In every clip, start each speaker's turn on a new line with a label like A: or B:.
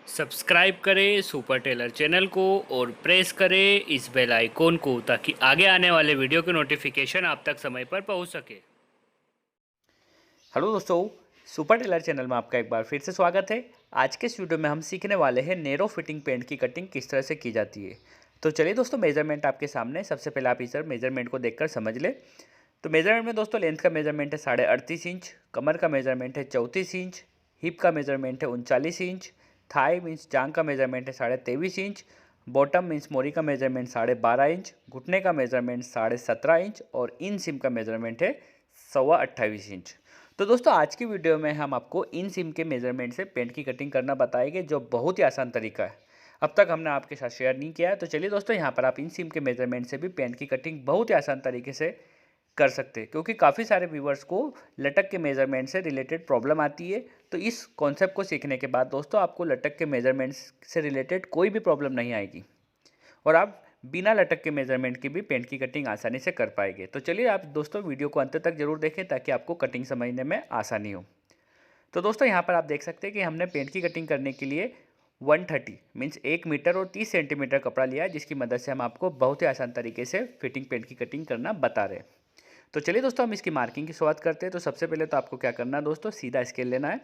A: Subscribe करें super Taylor channel को और प्रेस करें इस बेल आइकॉन को ताकि आगे आने वाले वीडियो के नोटिफिकेशन आप तक समय पर पहुंच सके।
B: हेलो दोस्तों, सुपर टेलर चैनल में आपका एक बार फिर से स्वागत है। आज के इस वीडियो में हम सीखने वाले हैं नैरो फिटिंग पैंट की कटिंग किस तरह से की जाती है। तो चलिए दोस्तों, मेजरमेंट आपके सामने। सबसे पहले आप इस मेजरमेंट को देखकर समझ ले। तो मेजरमेंट में दोस्तों लेंथ का मेजरमेंट है 38.5 इंच, कमर का मेजरमेंट है 34 इंच, हिप का मेजरमेंट है 39 इंच, थाई मीन्स जांग का मेजरमेंट है 23.5 इंच, बॉटम मीन्स मोरी का मेजरमेंट 12.5 इंच, घुटने का मेजरमेंट 17.5 इंच और इन सिम का मेजरमेंट है 28.25 इंच। तो दोस्तों आज की वीडियो में हम आपको इन सिम के मेजरमेंट से पेंट की कटिंग करना बताएंगे, जो बहुत ही आसान तरीका है। अब तक हमने आपके साथ शेयर नहीं किया है। तो चलिए दोस्तों, यहाँ पर आप इन सिम के मेजरमेंट से भी पेंट की कटिंग बहुत ही आसान तरीके से कर सकते हैं, क्योंकि काफ़ी सारे व्यूवर्स को लटक के मेजरमेंट से रिलेटेड प्रॉब्लम आती है। तो इस कॉन्सेप्ट को सीखने के बाद दोस्तों आपको लटक के मेजरमेंट्स से रिलेटेड कोई भी प्रॉब्लम नहीं आएगी और आप बिना लटक के मेजरमेंट की भी पेंट की कटिंग आसानी से कर पाएंगे। तो चलिए आप दोस्तों वीडियो को अंत तक जरूर देखें ताकि आपको कटिंग समझने में आसानी हो। तो दोस्तों यहाँ पर आप देख सकते हैं कि हमने पेंट की कटिंग करने के लिए 130 मीन्स 1 मीटर और 30 सेंटीमीटर कपड़ा लिया है, जिसकी मदद से हम आपको बहुत ही आसान तरीके से फिटिंग पेंट की कटिंग करना बता रहे हैं। तो चलिए दोस्तों हम इसकी मार्किंग की शुरुआत करते हैं। तो सबसे पहले तो आपको क्या करना है दोस्तों, सीधा स्केल लेना है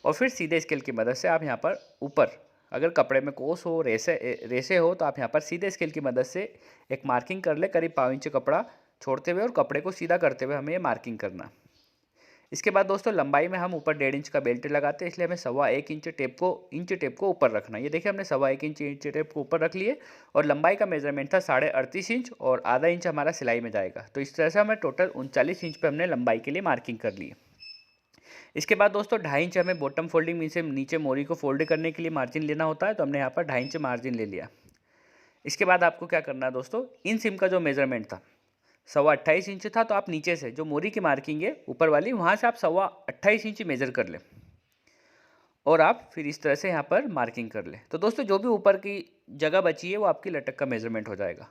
B: और फिर सीधे स्केल की मदद से आप यहाँ पर ऊपर, अगर कपड़े में कोस हो, रेसे रेसे हो, तो आप यहाँ पर सीधे स्केल की मदद से एक मार्किंग कर ले करीब 5 इंच कपड़ा छोड़ते हुए, और कपड़े को सीधा करते हुए हमें ये मार्किंग करना। इसके बाद दोस्तों लंबाई में हम ऊपर 1.5 इंच का बेल्ट लगाते हैं, इसलिए हमें 1.25 इंच टेप को ऊपर रखना है। ये देखिए हमने 1.25 इंच टेप को ऊपर रख लिए और लंबाई का मेजरमेंट था 38.5 इंच और आधा इंच हमारा सिलाई में जाएगा। तो इस तरह से हमें टोटल 39 इंच पे हमने लंबाई के लिए मार्किंग कर ली है। इसके बाद दोस्तों 2.5 इंच हमें बॉटम फोल्डिंग में से नीचे मोरी को फोल्ड करने के लिए मार्जिन लेना होता है, तो हमने यहाँ पर 2.5 इंच मार्जिन ले लिया। इसके बाद आपको क्या करना है दोस्तों, इन सिम का जो मेजरमेंट था 28.25 इंच था, तो आप नीचे से जो मोरी की मार्किंग है ऊपर वाली, वहाँ से आप 28.25 इंच मेजर कर लें और आप फिर इस तरह से यहाँ पर मार्किंग कर लें। तो दोस्तों जो भी ऊपर की जगह बची है वो आपकी लटक का मेजरमेंट हो जाएगा।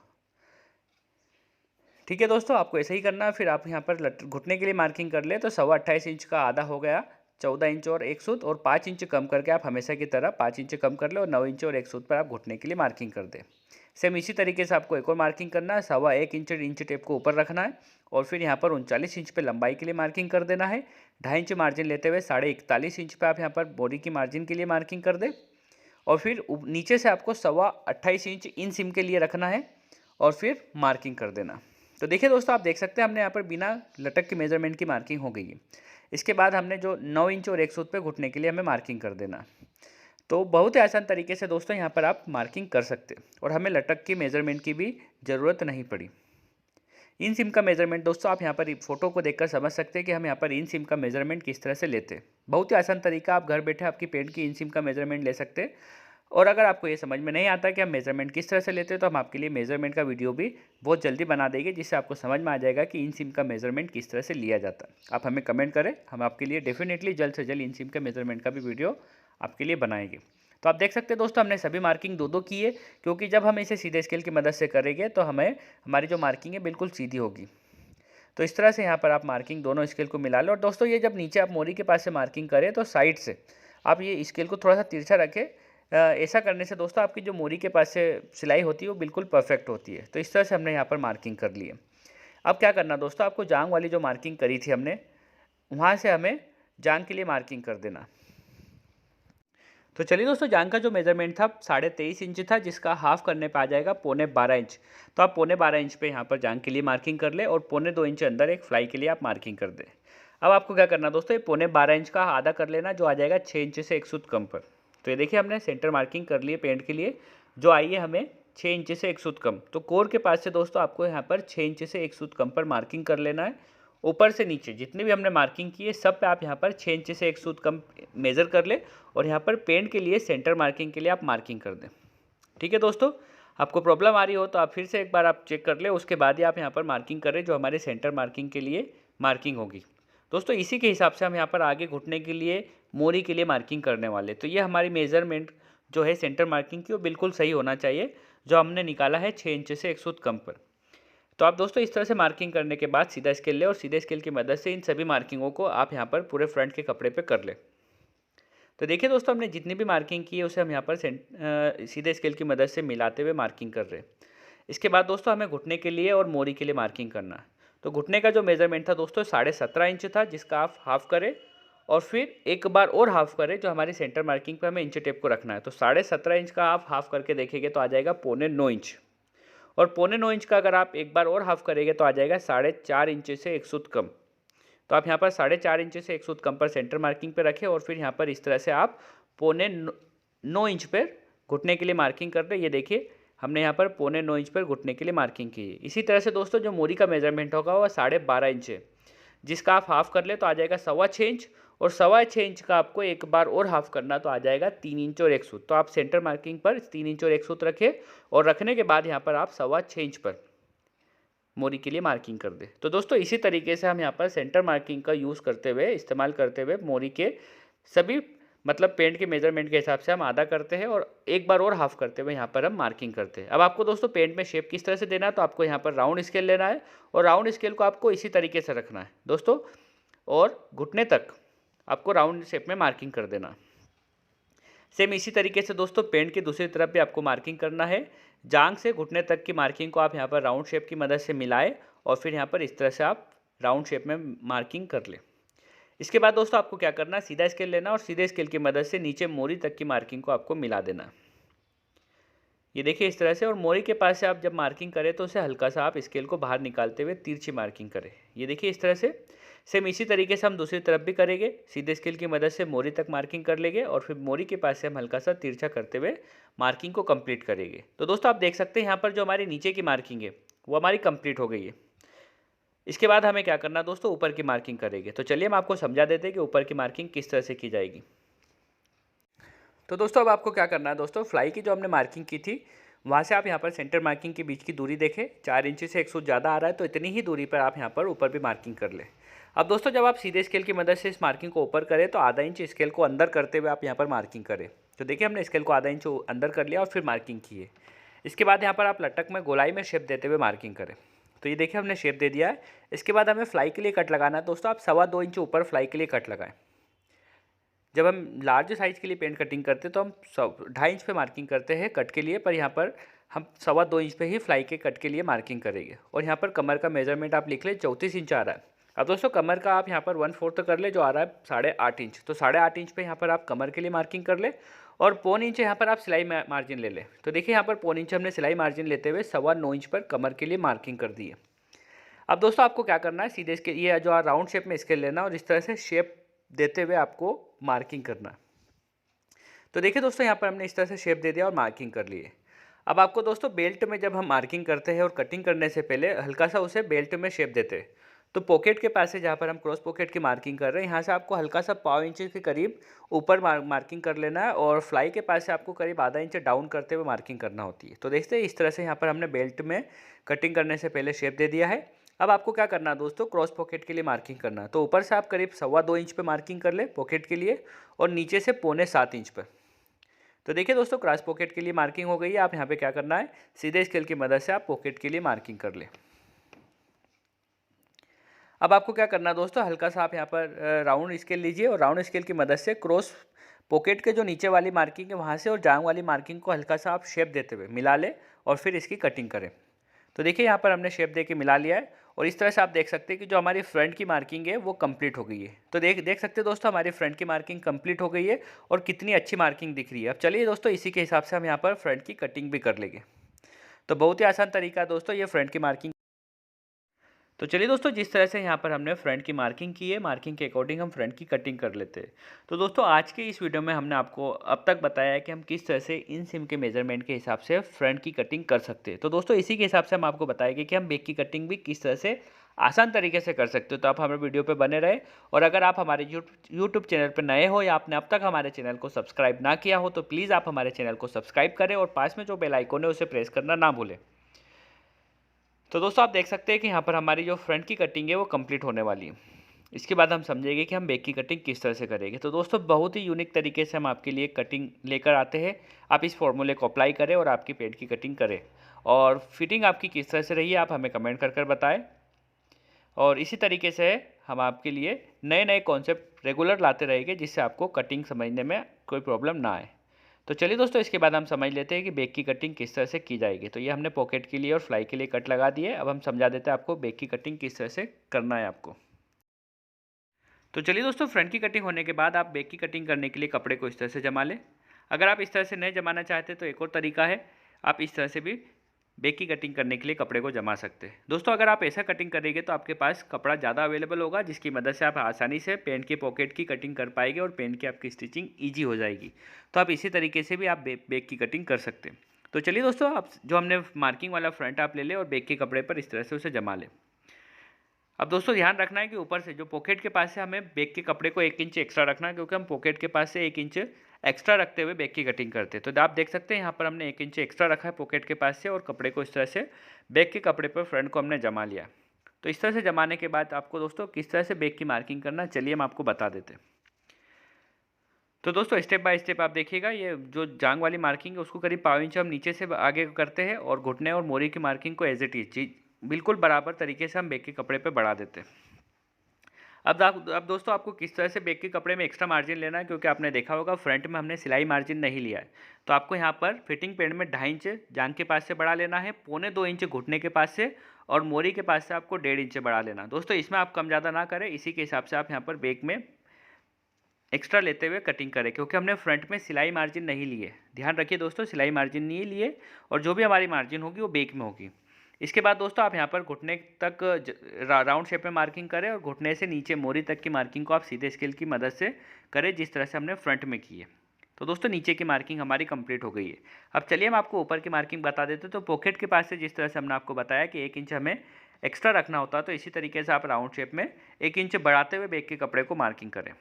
B: ठीक है दोस्तों, आपको ऐसे ही करना है। फिर आप यहाँ पर घुटने के लिए मार्किंग कर ले, तो 28.25 इंच का आधा हो गया 14 इंच और 1 सूत, और 5 इंच कम करके आप हमेशा की तरह 5 इंच कम कर ले और 9 इंच और 1 सूत पर आप घुटने के लिए मार्किंग कर दें। सेम इसी तरीके से आपको एक और मार्किंग करना है। 1.25 इंच टेप को ऊपर रखना है और फिर यहाँ पर 39 इंच पे लंबाई के लिए मार्किंग कर देना है। 2.5 इंच मार्जिन लेते हुए 41.5 इंच पे आप यहाँ पर बॉडी की मार्जिन के लिए मार्किंग कर दें और फिर नीचे से आपको 28.25 इंच इन सिम के लिए रखना है और फिर मार्किंग कर देना। तो देखिए दोस्तों, आप देख सकते हैं हमने यहाँ पर बिना लटक के मेजरमेंट की मार्किंग हो गई है। इसके बाद हमने जो 9 इंच और 1 सूत पे घुटने के लिए हमें मार्किंग कर देना। तो बहुत ही आसान तरीके से दोस्तों यहाँ पर आप मार्किंग कर सकते हैं और हमें लटक की मेजरमेंट की भी ज़रूरत नहीं पड़ी। इन सिम का मेजरमेंट दोस्तों आप यहाँ पर फोटो को देखकर समझ सकते हैं कि हम यहाँ पर इन सिम का मेजरमेंट किस तरह से लेते हैं। बहुत ही आसान तरीका, आप घर बैठे आपकी पेंट की इन सिम का मेजरमेंट ले सकते हैं। और अगर आपको ये समझ में नहीं आता कि हम मेजरमेंट किस तरह से लेते हैं, तो हम आपके लिए मेजरमेंट का वीडियो भी बहुत जल्दी बना देंगे, जिससे आपको समझ में आ जाएगा कि इन सिम का मेजरमेंट किस तरह से लिया जाता है। आप हमें कमेंट करें, हम आपके लिए डेफिनेटली जल्द से जल्द इन सिम के मेजरमेंट का भी वीडियो आपके लिए बनाएंगे। तो आप देख सकते हैं दोस्तों, हमने सभी मार्किंग दो की है, क्योंकि जब हम इसे सीधे स्केल की मदद से करेंगे तो हमें हमारी जो मार्किंग है बिल्कुल सीधी होगी। तो इस तरह से यहाँ पर आप मार्किंग दोनों स्केल को मिला लो। और दोस्तों ये जब नीचे आप मोरी के पास से मार्किंग करें तो साइड से आप ये स्केल को थोड़ा सा तिरछा रखें। ऐसा करने से दोस्तों आपकी जो मोरी के पास से सिलाई होती है वो बिल्कुल परफेक्ट होती है। तो इस तरह से हमने यहाँ पर मार्किंग कर ली है। अब क्या करना दोस्तों, आपको जांग वाली जो मार्किंग करी थी हमने, वहाँ से हमें जांग के लिए मार्किंग कर देना। तो चलिए दोस्तों, जांग का जो मेजरमेंट था 23.5 इंच था, जिसका हाफ करने पे आ जाएगा 12.25 इंच। तो आप 12.25 इंच पे यहाँ पर जांग के लिए मार्किंग कर ले और 2.25 इंच अंदर एक फ्लाई के लिए आप मार्किंग कर दें। अब आपको क्या करना दोस्तों, ये 12.25 इंच का आधा कर लेना, जो आ जाएगा 6 इंच से 1 सूत कम पर। तो ये देखिए हमने सेंटर मार्किंग कर ली है पेंट के लिए, जो आई है हमें 6 इंच से 1 सूत कम। तो कोर के पास से दोस्तों आपको यहाँ पर 6 इंच से 1 सूत कम पर मार्किंग कर लेना है। ऊपर से नीचे जितनी भी हमने मार्किंग की है सब पे आप यहाँ पर 6 इंच से 1 सूत कम मेज़र कर ले और यहाँ पर पेंट के लिए सेंटर मार्किंग के लिए आप मार्किंग कर दें। ठीक है दोस्तों, आपको प्रॉब्लम आ रही हो तो आप फिर से एक बार आप चेक कर ले, उसके बाद ही आप यहाँ पर मार्किंग करें जो हमारे सेंटर मार्किंग के लिए मार्किंग होगी। दोस्तों इसी के हिसाब से हम यहाँ पर आगे घुटने के लिए मोरी के लिए मार्किंग करने वाले। तो ये हमारी मेजरमेंट जो है सेंटर मार्किंग की वो बिल्कुल सही होना चाहिए, जो हमने निकाला है 6 इंच से 1 सूत कम पर। तो आप दोस्तों इस तरह से मार्किंग करने के बाद सीधा स्केल ले और सीधे स्केल की मदद से इन सभी मार्किंगों को आप यहाँ पर पूरे फ्रंट के कपड़े पे कर ले। तो देखिए दोस्तों, हमने जितनी भी मार्किंग की है उसे हम यहाँ पर सीधे स्केल की मदद से मिलाते हुए मार्किंग कर रहे हैं। इसके बाद दोस्तों हमें घुटने के लिए और मोरी के लिए मार्किंग करना है। तो घुटने का जो मेज़रमेंट था दोस्तों 17.5 इंच था, जिसका आप हाफ़ करें और फिर एक बार और हाफ़ करें, जो हमारी सेंटर मार्किंग पे हमें इंच टेप को रखना है। तो 17.5 इंच का आप हाफ़ करके देखेंगे तो आ जाएगा 9.25 इंच, और 9.25 इंच का अगर आप एक बार और हाफ़ करेंगे तो आ जाएगा 4.5 इंच से 1 सूत कम। तो आप यहाँ पर 4.5 इंच से 1 सूत कम पर सेंटर मार्किंग पे रखें, और फिर यहाँ पर इस तरह से आप 9.25 इंच पर घुटने के लिए मार्किंग कर दें। ये देखिए, हमने यहाँ पर 9.25 इंच पर घुटने के लिए मार्किंग की है। इसी तरह से दोस्तों जो मोरी का मेजरमेंट होगा वह 12.5 इंच है, जिसका आप हाफ़ कर ले तो आ जाएगा 6.25 इंच, और 6.25 इंच का आपको एक बार और हाफ़ करना तो आ जाएगा 3 इंच और 1 सूत। तो आप सेंटर मार्किंग पर 3 इंच और 1 सूत रखें, और रखने के बाद यहाँ पर आप 6.25 इंच पर मोरी के लिए मार्किंग कर दें। तो दोस्तों इसी तरीके से हम यहाँ पर सेंटर मार्किंग का यूज़ करते हुए, इस्तेमाल करते हुए मोरी के सभी मतलब पेंट के मेजरमेंट के हिसाब से हम आधा करते हैं, और एक बार और हाफ़ करते हुए यहाँ पर हम मार्किंग करते हैं। अब आपको दोस्तों पेंट में शेप किस तरह से देना है, तो आपको यहाँ पर राउंड स्केल लेना है, और राउंड स्केल को आपको इसी तरीके से रखना है दोस्तों, और घुटने तक आपको राउंड शेप में मार्किंग कर देना। सेम इसी तरीके से दोस्तों पेंट की दूसरी तरफ भी आपको मार्किंग करना है। जांघ से घुटने तक की मार्किंग को आप यहाँ पर राउंड शेप की मदद से मिलाएं, और फिर यहाँ पर इस तरह से आप राउंड शेप में मार्किंग कर लें। इसके बाद दोस्तों आपको क्या करना है, सीधा स्केल लेना और सीधे स्केल की मदद से नीचे मोरी तक की मार्किंग को आपको मिला देना। ये देखिए इस तरह से, और मोरी के पास से आप जब मार्किंग करें तो उसे हल्का सा आप स्केल को बाहर निकालते हुए तिरछी मार्किंग करें। ये देखिए इस तरह से। सेम इसी तरीके से हम दूसरी तरफ भी करेंगे। सीधे स्केल की मदद से मोरी तक मार्किंग कर लेंगे, और फिर मोरी के पास से हम हल्का सा तिरछा करते हुए मार्किंग को कंप्लीट करेंगे। तो दोस्तों आप देख सकते हैं यहाँ पर जो हमारी नीचे की मार्किंग है वो हमारी कंप्लीट हो गई है। इसके बाद हमें क्या करना है दोस्तों, ऊपर की मार्किंग करेंगे। तो चलिए हम आपको समझा देते हैं कि ऊपर की मार्किंग किस तरह से की जाएगी। तो दोस्तों अब आपको क्या करना है दोस्तों, फ्लाई की जो हमने मार्किंग की थी वहाँ से आप यहाँ पर सेंटर मार्किंग के बीच की दूरी देखें, 4 इंच से 1 सूत ज़्यादा आ रहा है, तो इतनी ही दूरी पर आप यहाँ पर ऊपर भी मार्किंग कर लें। अब दोस्तों जब आप सीधे स्केल की मदद से इस मार्किंग को ऊपर करें तो आधा इंच स्केल को अंदर करते हुए आप यहाँ पर मार्किंग करें। तो देखिए हमने स्केल को आधा इंच अंदर कर लिया और फिर मार्किंग की है। इसके बाद यहाँ पर आप लटक में गोलाई में शेप देते हुए मार्किंग करें। तो ये देखिए हमने शेप दे दिया है। इसके बाद हमें फ्लाई के लिए कट लगाना है दोस्तों। आप 2.25 इंच ऊपर फ्लाई के लिए कट लगाएं। जब हम लार्ज साइज़ के लिए पेंट कटिंग करते हैं तो हम 2.5 इंच पे मार्किंग करते हैं कट के लिए, पर यहाँ पर हम 2.25 इंच पे ही फ्लाई के कट के लिए मार्किंग करेंगे। और यहाँ पर कमर का मेजरमेंट आप लिख लें, 34 इंच आ रहा है। अब दोस्तों कमर का आप यहाँ पर 1/4 कर ले, जो आ रहा है 8.5 इंच। तो 8.5 इंच पे यहाँ पर आप कमर के लिए मार्किंग कर ले, और 1.25 इंच यहाँ पर आप सिलाई मार्जिन ले लें। तो देखिए यहाँ पर 1.25 इंच हमने सिलाई मार्जिन लेते हुए 9.25 इंच पर कमर के लिए मार्किंग कर दी है। अब दोस्तों आपको क्या करना है, सीधे इसके ये जो राउंड शेप में स्केल लेना और इस तरह से शेप देते हुए आपको मार्किंग करना है। तो देखिए दोस्तों यहाँ पर हमने इस तरह से शेप दे दिया और मार्किंग कर ली है। अब आपको दोस्तों बेल्ट में जब हम मार्किंग करते हैं और कटिंग करने से पहले हल्का सा उसे बेल्ट में शेप देते हैं। तो पॉकेट के पास से जहाँ पर हम क्रॉस पॉकेट की मार्किंग कर रहे हैं, यहाँ से आपको हल्का सा 1/4 इंच के करीब ऊपर मार्किंग कर लेना है, और फ्लाई के पास से आपको करीब आधा इंच डाउन करते हुए मार्किंग करना होती है। तो देखते हैं इस तरह से यहाँ पर हमने बेल्ट में कटिंग करने से पहले शेप दे दिया है। अब आपको क्या करना है दोस्तों, क्रॉस पॉकेट के लिए मार्किंग करना है। तो ऊपर से आप करीब 2.25 इंच पे मार्किंग कर ले पॉकेट के लिए, और नीचे से 6.25 इंच पर। तो देखिए दोस्तों क्रॉस पॉकेट के लिए मार्किंग हो गई है। आप यहाँ पे क्या करना है, सीधे स्केल की मदद से आप पॉकेट के लिए मार्किंग कर ले। अब आपको क्या करना है दोस्तों, हल्का सा आप यहाँ पर राउंड स्केल लीजिए, और राउंड स्केल की मदद से क्रॉस पॉकेट के जो नीचे वाली मार्किंग है वहाँ से और जांघ वाली मार्किंग को हल्का सा आप शेप देते हुए मिला ले, और फिर इसकी कटिंग करें। तो देखिए यहाँ पर हमने शेप दे के मिला लिया है, और इस तरह से आप देख सकते हैं कि जो हमारी फ्रंट की मार्किंग है वो कंप्लीट हो गई है। तो देख सकते हैं दोस्तों हमारी फ्रंट की मार्किंग कंप्लीट हो गई है, और कितनी अच्छी मार्किंग दिख रही है। अब चलिए दोस्तों इसी के हिसाब से हम यहाँ पर फ्रंट की कटिंग भी कर लेंगे। तो बहुत ही आसान तरीका है दोस्तों ये फ्रंट की मार्किंग। तो चलिए दोस्तों जिस तरह से यहाँ पर हमने फ्रंट की मार्किंग की है, मार्किंग के अकॉर्डिंग हम फ्रंट की कटिंग कर लेते हैं। तो दोस्तों आज के इस वीडियो में हमने आपको अब तक बताया है कि हम किस तरह से इन सिम के मेजरमेंट के हिसाब से फ्रंट की कटिंग कर सकते हैं। तो दोस्तों इसी के हिसाब से हम आपको बताएंगे कि हम बैक की कटिंग भी किस तरह से आसान तरीके से कर सकते हो। तो आप हमारे वीडियो पे बने रहे, और अगर आप हमारे यूट्यूब चैनल पर नए हो या आपने अब तक हमारे चैनल को सब्सक्राइब ना किया हो तो प्लीज़ आप हमारे चैनल को सब्सक्राइब करें, और पास में जो बेल आइकन है उसे प्रेस करना ना भूलें। तो दोस्तों आप देख सकते हैं कि यहाँ पर हमारी जो फ्रंट की कटिंग है वो कंप्लीट होने वाली है। इसके बाद हम समझेंगे कि हम बैक की कटिंग किस तरह से करेंगे। तो दोस्तों बहुत ही यूनिक तरीके से हम आपके लिए कटिंग लेकर आते हैं। आप इस फॉर्मूले को अप्लाई करें और आपकी पेंट की कटिंग करें, और फिटिंग आपकी किस तरह से रही है आप हमें कमेंट कर बताएं। और इसी तरीके से हम आपके लिए नए नए कॉन्सेप्ट रेगुलर लाते रहेंगे, जिससे आपको कटिंग समझने में कोई प्रॉब्लम ना आए। तो चलिए दोस्तों, इसके बाद हम समझ लेते हैं कि बैक की कटिंग किस तरह से की जाएगी। तो ये हमने पॉकेट के लिए और फ्लाई के लिए कट लगा दिए। अब हम समझा देते हैं आपको बैक की कटिंग किस तरह से करना है आपको। तो चलिए दोस्तों, फ्रंट की कटिंग होने के बाद आप बैक की कटिंग करने के लिए कपड़े को इस तरह से जमा लें। अगर आप इस तरह से नहीं जमाना चाहते तो एक और तरीका है, आप इस तरह से भी बैक की कटिंग करने के लिए कपड़े को जमा सकते हैं। दोस्तों, अगर आप ऐसा कटिंग करेंगे तो आपके पास कपड़ा ज़्यादा अवेलेबल होगा, जिसकी मदद से आप आसानी से पैंट के पॉकेट की कटिंग कर पाएंगे और पैंट की आपकी स्टिचिंग ईजी हो जाएगी। तो आप इसी तरीके से भी आप बैक की कटिंग कर सकते हैं। तो चलिए दोस्तों, आप जो हमने मार्किंग वाला फ्रंट आप ले लें और बैक के कपड़े पर इस तरह से उसे जमा लें। अब दोस्तों ध्यान रखना है कि ऊपर से जो पॉकेट के पास से हमें बैक के कपड़े को 1 इंच एक्स्ट्रा रखना है, क्योंकि हम पॉकेट के पास से 1 इंच एक्स्ट्रा रखते हुए बैक की कटिंग करते हैं। तो आप देख सकते हैं यहाँ पर हमने 1 इंच एक्स्ट्रा रखा है पॉकेट के पास से और कपड़े को इस तरह से बैक के कपड़े पर फ्रंट को हमने जमा लिया। तो इस तरह से जमाने के बाद आपको दोस्तों किस तरह से बैक की मार्किंग करना, चलिए हम आपको बता देते हैं। तो दोस्तों स्टेप बाय स्टेप आप देखिएगा। ये जो जांग वाली मार्किंग है उसको करीब 1/4 इंच हम नीचे से आगे करते हैं और घुटने और मोरी की मार्किंग को एज इट इज बिल्कुल बराबर तरीके से हम बैक के कपड़े पे बढ़ा देते हैं। अब दोस्तों आपको किस तरह से बैक के कपड़े में एक्स्ट्रा मार्जिन लेना है, क्योंकि आपने देखा होगा फ्रंट में हमने सिलाई मार्जिन नहीं लिया है। तो आपको यहाँ पर फिटिंग पैड में 2.5 इंच जांग के पास से बढ़ा लेना है, 1.25 इंच घुटने के पास से और मोरी के पास से आपको 1.5 इंच बढ़ा लेना। दोस्तों इसमें आप कम ज़्यादा ना करें, इसी के हिसाब से आप यहाँ पर बैक में एक्स्ट्रा लेते हुए कटिंग करें, क्योंकि हमने फ्रंट में सिलाई मार्जिन नहीं लिए। ध्यान रखिए दोस्तों, सिलाई मार्जिन नहीं लिए और जो भी हमारी मार्जिन होगी वो बैक में होगी। इसके बाद दोस्तों आप यहाँ पर घुटने तक राउंड शेप में मार्किंग करें और घुटने से नीचे मोरी तक की मार्किंग को आप सीधे स्केल की मदद से करें, जिस तरह से हमने फ्रंट में की है। तो दोस्तों नीचे की मार्किंग हमारी कंप्लीट हो गई है। अब चलिए हम आपको ऊपर की मार्किंग बता देते हैं। तो पॉकेट के पास से जिस तरह से हमने आपको बताया कि 1 इंच हमें एक्स्ट्रा रखना होता है, तो इसी तरीके से आप राउंड शेप में 1 इंच बढ़ाते हुए बैक के कपड़े को मार्किंग करें।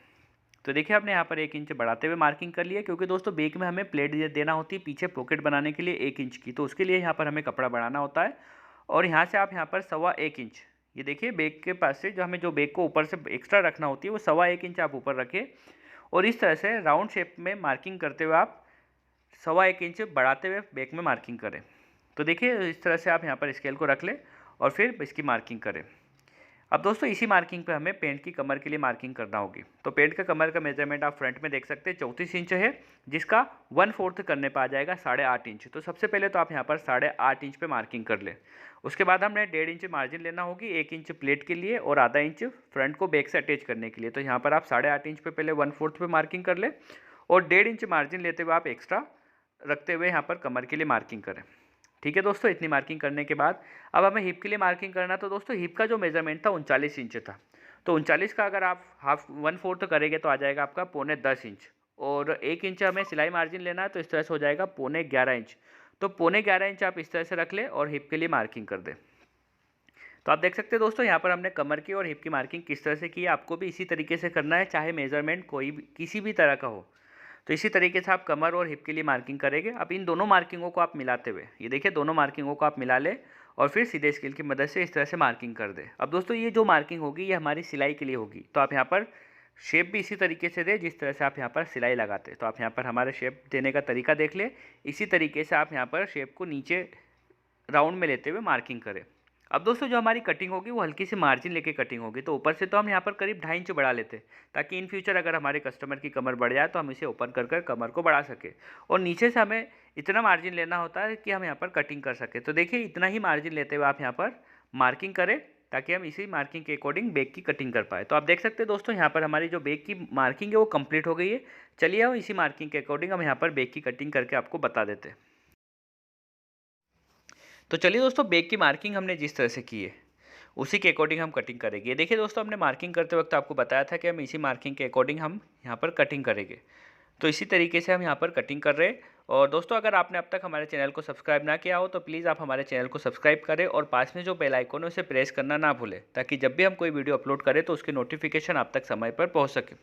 B: तो देखिए आपने यहाँ पर 1 इंच बढ़ाते हुए मार्किंग कर लिया, क्योंकि दोस्तों बैक में हमें प्लेट देना होती है पीछे पॉकेट बनाने के लिए 1 इंच की, तो उसके लिए यहाँ पर हमें कपड़ा बढ़ाना होता है। और यहाँ से आप यहाँ पर 1.25 इंच, ये देखिए बैक के पास से जो बैक को ऊपर से एक्स्ट्रा रखना होती है वो 1.25 इंच आप ऊपर रखें और इस तरह से राउंड शेप में मार्किंग करते हुए आप 1.25 इंच बढ़ाते हुए बैक में मार्किंग करें। तो देखिए इस तरह से आप यहाँ पर स्केल को रख लें और फिर इसकी मार्किंग करें। अब दोस्तों इसी मार्किंग पे हमें पेंट की कमर के लिए मार्किंग करना होगी। तो पेंट का कमर का मेजरमेंट आप फ्रंट में देख सकते हैं 34 इंच है, जिसका 1/4 करने पर आ जाएगा 8.5 इंच। तो सबसे पहले तो आप यहाँ पर 8.5 इंच पे मार्किंग कर लें। उसके बाद हमने 1.5 इंच मार्जिन लेना होगी, 1 इंच प्लेट के लिए और आधा इंच फ्रंट को बैक से अटैच करने के लिए। तो यहाँ पर आप 8.5 इंच पे पहले 1/4 पे मार्किंग कर लें और 1.5 इंच मार्जिन लेते हुए आप एक्स्ट्रा रखते हुए यहाँ पर कमर के लिए मार्किंग करें। ठीक है दोस्तों, इतनी मार्किंग करने के बाद अब हमें हिप के लिए मार्किंग करना। तो दोस्तों हिप का जो मेजरमेंट था 39 इंच था, तो 39 का अगर आप 1/4 करेंगे तो आ जाएगा आपका 9.25 इंच और 1 इंच हमें सिलाई मार्जिन लेना है, तो इस तरह से हो जाएगा 11.25 इंच। तो 11.25 इंच आप इस तरह से रख लें और हिप के लिए मार्किंग कर दें। तो आप देख सकते हैं दोस्तों यहाँ पर हमने कमर की और हिप की मार्किंग किस तरह से की है। आपको भी इसी तरीके से करना है, चाहे मेजरमेंट कोई भी किसी भी तरह का हो। तो इसी तरीके से आप कमर और हिप के लिए मार्किंग करेंगे। अब इन दोनों मार्किंगों को आप मिलाते हुए, ये देखिए दोनों मार्किंगों को आप मिला लें और फिर सीधे स्केल की मदद से इस तरह से मार्किंग कर दें। अब दोस्तों ये जो मार्किंग होगी ये हमारी सिलाई के लिए होगी, तो आप यहाँ पर शेप भी इसी तरीके से दें जिस तरह से आप यहाँ पर सिलाई लगाते हैं। तो आप यहाँ पर हमारे शेप देने का तरीका देख लें, इसी तरीके से आप यहाँ पर शेप को नीचे राउंड में लेते हुए मार्किंग करें। अब दोस्तों जो हमारी कटिंग होगी वो हल्की सी मार्जिन लेके कटिंग होगी। तो ऊपर से तो हम यहाँ पर करीब 2.5 इंच बढ़ा लेते हैं, ताकि इन फ्यूचर अगर हमारे कस्टमर की कमर बढ़ जाए तो हम इसे ओपन कर कमर को बढ़ा सके। और नीचे से हमें इतना मार्जिन लेना होता है कि हम यहाँ पर कटिंग कर सकें। तो देखिए इतना ही मार्जिन लेते हुए आप यहाँ पर मार्किंग करें, ताकि हम इसी मार्किंग के अकॉर्डिंग बैक की कटिंग कर पाए। तो आप देख सकते हैं दोस्तों यहाँ पर हमारी जो बैक की मार्किंग है वो कंप्लीट हो गई है। चलिए हम इसी मार्किंग के अकॉर्डिंग हम यहाँ पर बैक की कटिंग करके आपको बता देते हैं। तो चलिए दोस्तों बैक की मार्किंग हमने जिस तरह से की है उसी के अकॉर्डिंग हम कटिंग करेंगे। ये देखिए दोस्तों हमने मार्किंग करते वक्त आपको बताया था कि हम इसी मार्किंग के अकॉर्डिंग हम यहाँ पर कटिंग करेंगे। तो इसी तरीके से हम यहाँ पर कटिंग कर रहे हैं। और दोस्तों अगर आपने अब तक हमारे चैनल को सब्सक्राइब ना किया हो तो प्लीज़ आप हमारे चैनल को सब्सक्राइब करें और पास में जो बेल आइकन है उसे प्रेस करना ना भूलें, ताकि जब भी हम कोई वीडियो अपलोड करें तो उसकी नोटिफिकेशन आप तक समय पर पहुँच सके।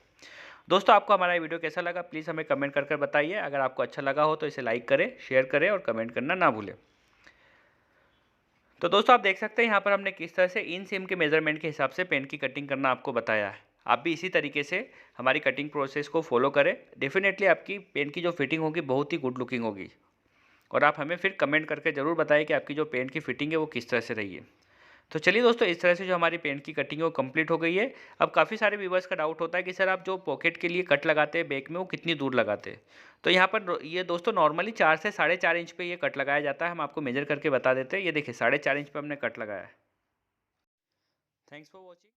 B: दोस्तों आपको हमारा वीडियो कैसा लगा प्लीज़ हमें कमेंट कर बताइए। अगर आपको अच्छा लगा हो तो इसे लाइक करें, शेयर करें और कमेंट करना ना भूलें। तो दोस्तों आप देख सकते हैं यहाँ पर हमने किस तरह से इन सीम के मेजरमेंट के हिसाब से पेंट की कटिंग करना आपको बताया है। आप भी इसी तरीके से हमारी कटिंग प्रोसेस को फॉलो करें। डेफिनेटली आपकी पेंट की जो फिटिंग होगी बहुत ही गुड लुकिंग होगी। और आप हमें फिर कमेंट करके ज़रूर बताएं कि आपकी जो पेंट की फिटिंग है वो किस तरह से रही है। तो चलिए दोस्तों, इस तरह से जो हमारी पेंट की कटिंग है वो कंप्लीट हो गई है। अब काफ़ी सारे व्यूवर्स का डाउट होता है कि सर आप जो पॉकेट के लिए कट लगाते हैं बैक में, वो कितनी दूर लगाते हैं। तो यहाँ पर ये दोस्तों नॉर्मली 4 से 4.5 इंच पे ये कट लगाया जाता है। हम आपको मेजर करके बता देते हैं। ये देखिए 4.5 इंच पे हमने कट लगाया है। Thanks for watching.